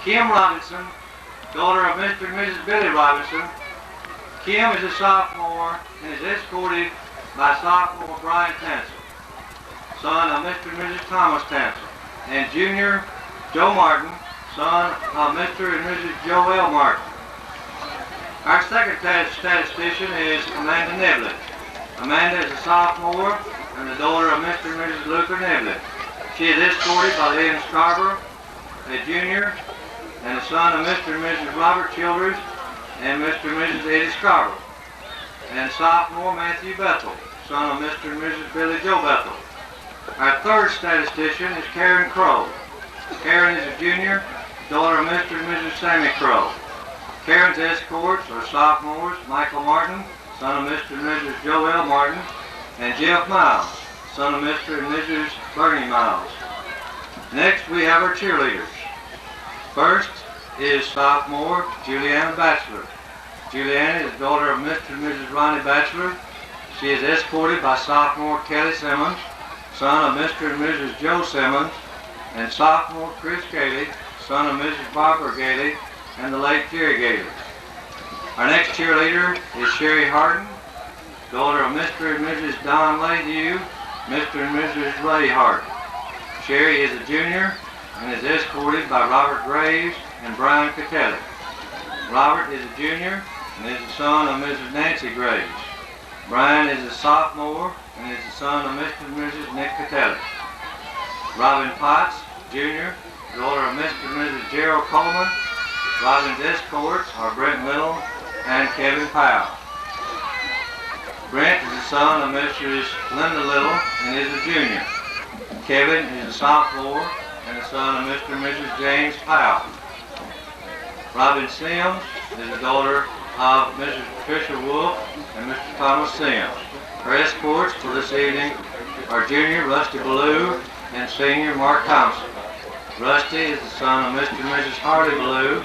Kim Robinson, daughter of Mr. and Mrs. Billy Robinson. Kim is a sophomore and is escorted by sophomore Brian Tansel, son of Mr. and Mrs. Thomas Tansel, and junior Joe Martin, son of Mr. and Mrs. Joel Martin. Our second statistician is Amanda Neblett. Amanda is a sophomore and the daughter of Mr. and Mrs. Luther Neblett. She is escorted by Lynn Scarborough, a junior, and the son of Mr. and Mrs. Robert Childers and Mr. and Mrs. Eddie Scarborough, and sophomore Matthew Bethel, son of Mr. and Mrs. Billy Joe Bethel. Our third statistician is Karen Crow. Karen is a junior, daughter of Mr. and Mrs. Sammy Crow. Karen's escorts are sophomores Michael Martin, son of Mr. and Mrs. Joel Martin, and Jeff Miles, son of Mr. and Mrs. Bernie Miles. Next we have our cheerleaders. First is sophomore Juliana Batchelor. Juliana is daughter of Mr. and Mrs. Ronnie Batchelor. She is escorted by sophomore Kelly Simmons, son of Mr. and Mrs. Joe Simmons, and sophomore Chris Gailey, son of Mrs. Barbara Gailey and the late Jerry Gailey. Our next cheerleader is Sherry Harden, daughter of Mr. and Mrs. Don Layhew, Mr. and Mrs. Ray Harden. Sherry is a junior and is escorted by Robert Graves and Brian Catelli. Robert is a junior and is the son of Mrs. Nancy Graves. Brian is a sophomore and is the son of Mr. and Mrs. Nick Catelli. Robin Potts, junior, daughter of Mr. and Mrs. Gerald Coleman. Robin's escorts are Brent Little and Kevin Powell. Brent is the son of Mrs. Linda Little and is a junior. Kevin is a sophomore and the son of Mr. and Mrs. James Powell. Robin Sims is the daughter of Mrs. Patricia Wolf and Mr. Thomas Sims. Her escorts for this evening are junior Rusty Ballou and senior Mark Thompson. Rusty is the son of Mr. and Mrs. Harley Ballou,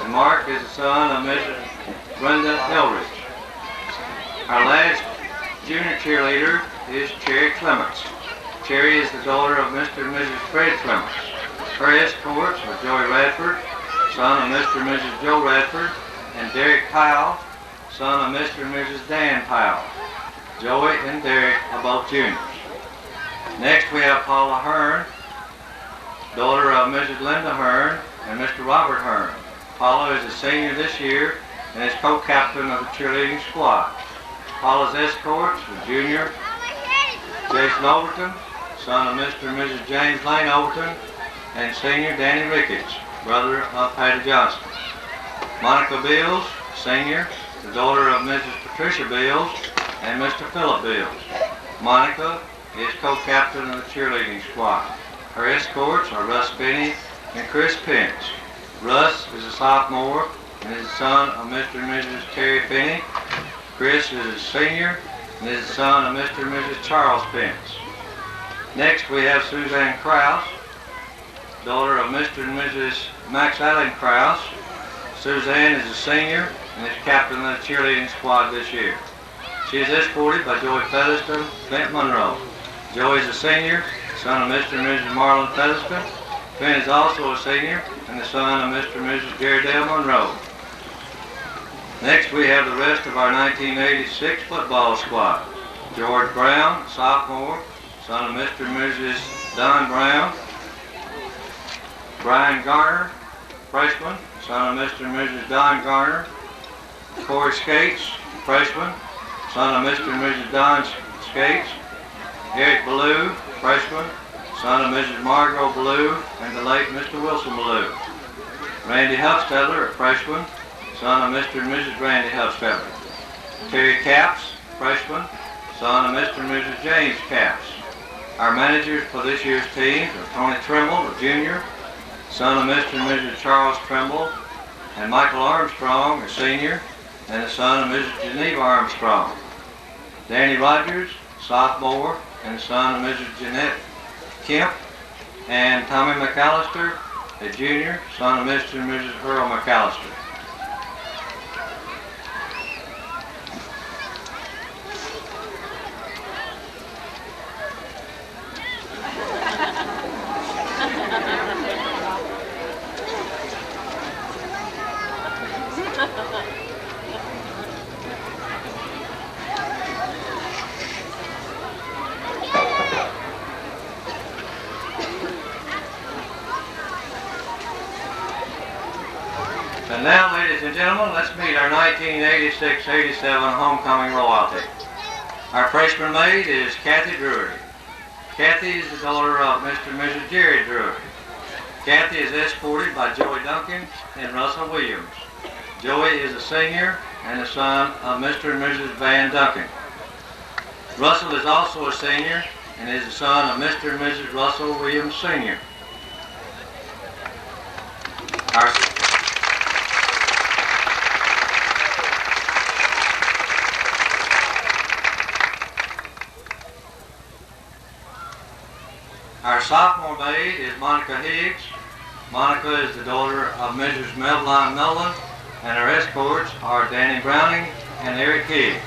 and Mark is the son of Mrs. Brenda Elridge. Our last junior cheerleader is Cherry Clements. Cherry is the daughter of Mr. and Mrs. Fred Clements. Her escorts are Joey Radford, son of Mr. and Mrs. Joe Radford, and Derek Powell, son of Mr. and Mrs. Dan Powell. Joey and Derek are both juniors. Next we have Paula Hearn, daughter of Mrs. Linda Hearn and Mr. Robert Hearn. Paula is a senior this year and is co-captain of the cheerleading squad. Paula's escorts are junior Jason Overton, son of Mr. and Mrs. James Lane Overton, and senior Danny Ricketts, brother of Patty Johnson. Monica Bills, senior, the daughter of Mrs. Patricia Bills and Mr. Philip Bills. Monica is co-captain of the cheerleading squad. Her escorts are Russ Finney and Chris Pence. Russ is a sophomore and is the son of Mr. and Mrs. Terry Finney. Chris is a senior and is the son of Mr. and Mrs. Charles Pence. Next we have Suzanne Krause, daughter of Mr. and Mrs. Max Allen Krause. Suzanne is a senior and is captain of the cheerleading squad this year. She is escorted by Joey Featherston, Clint Monroe. Joey is a senior, son of Mr. and Mrs. Marlon Featherston. Clint is also a senior and the son of Mr. and Mrs. Jerry Dale Monroe. Next we have the rest of our 1986 football squad. George Brown, sophomore, son of Mr. and Mrs. Don Brown. Brian Garner, freshman, son of Mr. and Mrs. Don Garner. Corey Skates, freshman, son of Mr. and Mrs. Don Skates. Eric Ballou, freshman, son of Mrs. Margot Ballou and the late Mr. Wilson Ballou. Randy Huffstedler, a freshman, son of Mr. and Mrs. Randy Huffstedler. Terry Capps, freshman, son of Mr. and Mrs. James Capps. Our managers for this year's teams are Tony Trimble, a junior, son of Mr. and Mrs. Charles Trimble, and Michael Armstrong, a senior, and the son of Mrs. Geneva Armstrong. Danny Rogers, sophomore, and the son of Mrs. Jeanette Kemp, and Tommy McAllister, a junior, son of Mr. and Mrs. Earl McAllister. And now, ladies and gentlemen, let's meet our 1986-87 homecoming royalty. Our freshman maid is Kathy Drury. Kathy is the daughter of Mr. and Mrs. Jerry Drury. Kathy is escorted by Joey Duncan and Russell Williams. Joey is a senior and the son of Mr. and Mrs. Van Duncan. Russell is also a senior and is the son of Mr. and Mrs. Russell Williams Sr. Our sophomore maid is Monica Higgs. Monica is the daughter of Mrs. Melvline Nolan, and our escorts are Danny Browning and Eric Higgs.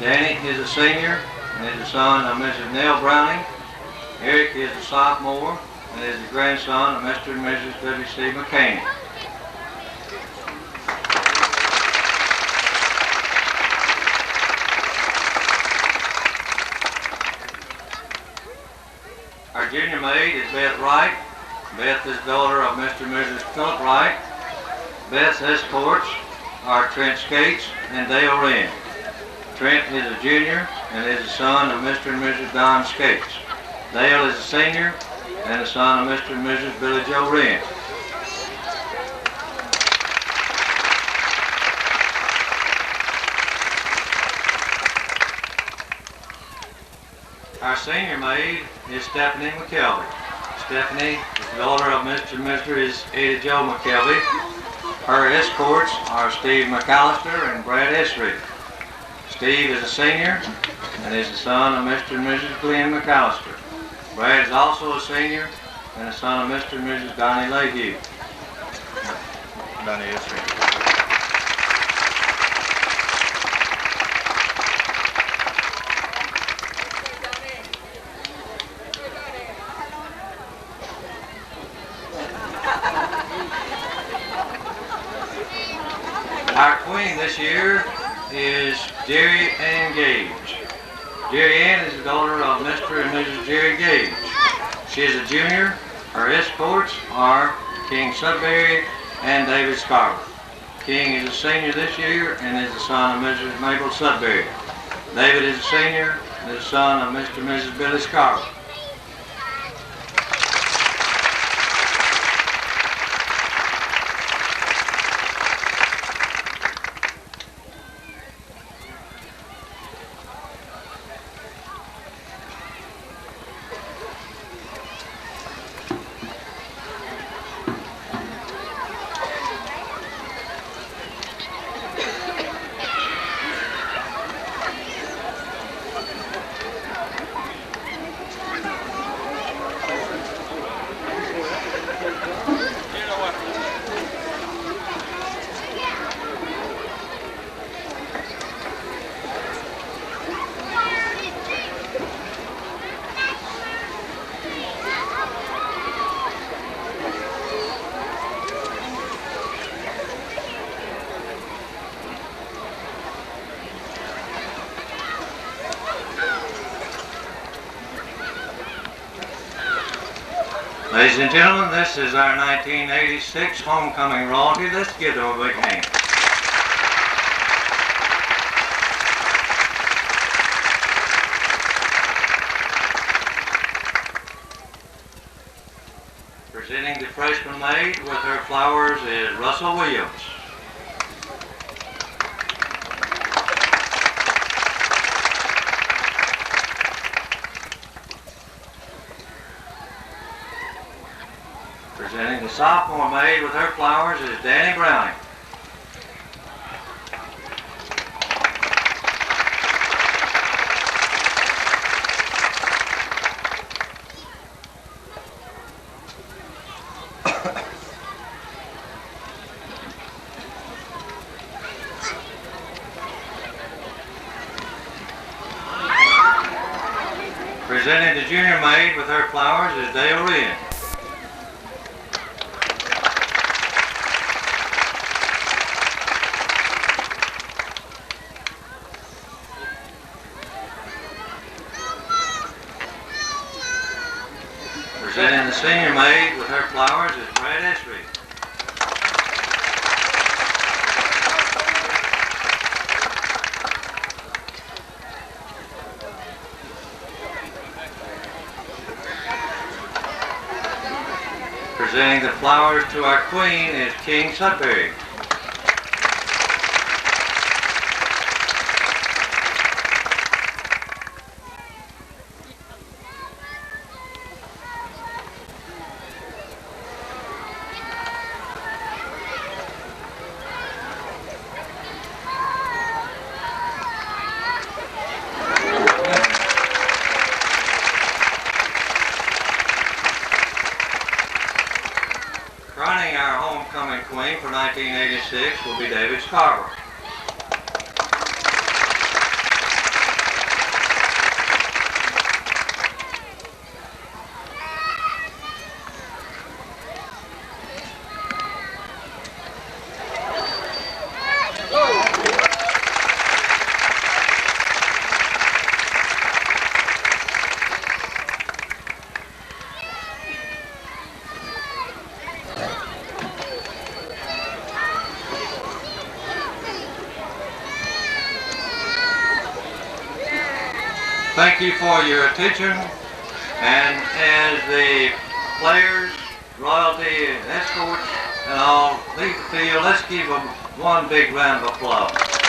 Danny is a senior and is the son of Mrs. Nell Browning. Eric is a sophomore and is the grandson of Mr. and Mrs. W.C. McCain. Our junior maid is Beth Wright. Beth is the daughter of Mr. and Mrs. Philip Wright. Beth's escorts are Trent Skates and Dale Wren. Trent is a junior and is the son of Mr. and Mrs. Don Skates. Dale is a senior and the son of Mr. and Mrs. Billy Joe Wren. Our senior maid is Stephanie McKelvey. Stephanie is the daughter of Mr. and Mrs. Eddie Joe McKelvey. Her escorts are Steve McAllister and Brad Esri. Steve is a senior and is the son of Mr. and Mrs. Glenn McAllister. Brad is also a senior and the son of Mr. and Mrs. Donnie Lahue. Donnie Esri. Our queen this year is Jerry Ann Gage. Jerry Ann is the daughter of Mr. and Mrs. Jerry Gage. She is a junior. Her escorts are King Sudbury and David Scarlett. King is a senior this year and is the son of Mrs. Mabel Sudbury. David is a senior and is the son of Mr. and Mrs. Billy Scarlett. Ladies and gentlemen, this is our 1986 homecoming royalty. Let's give them a big hand. Presenting the freshman maid with her flowers is Russell Williams. Presenting the sophomore maid with her flowers is Danny Browning. Presenting the junior maid with her flowers is Dale Wren. the senior maid with her flowers is Brad Esri. Presenting the flowers to our queen is King Sudbury. Crowning our homecoming queen for 1986 will be David Scarborough. Thank you for your attention, and as the players, royalty, escorts, and all leave the field, let's give them one big round of applause.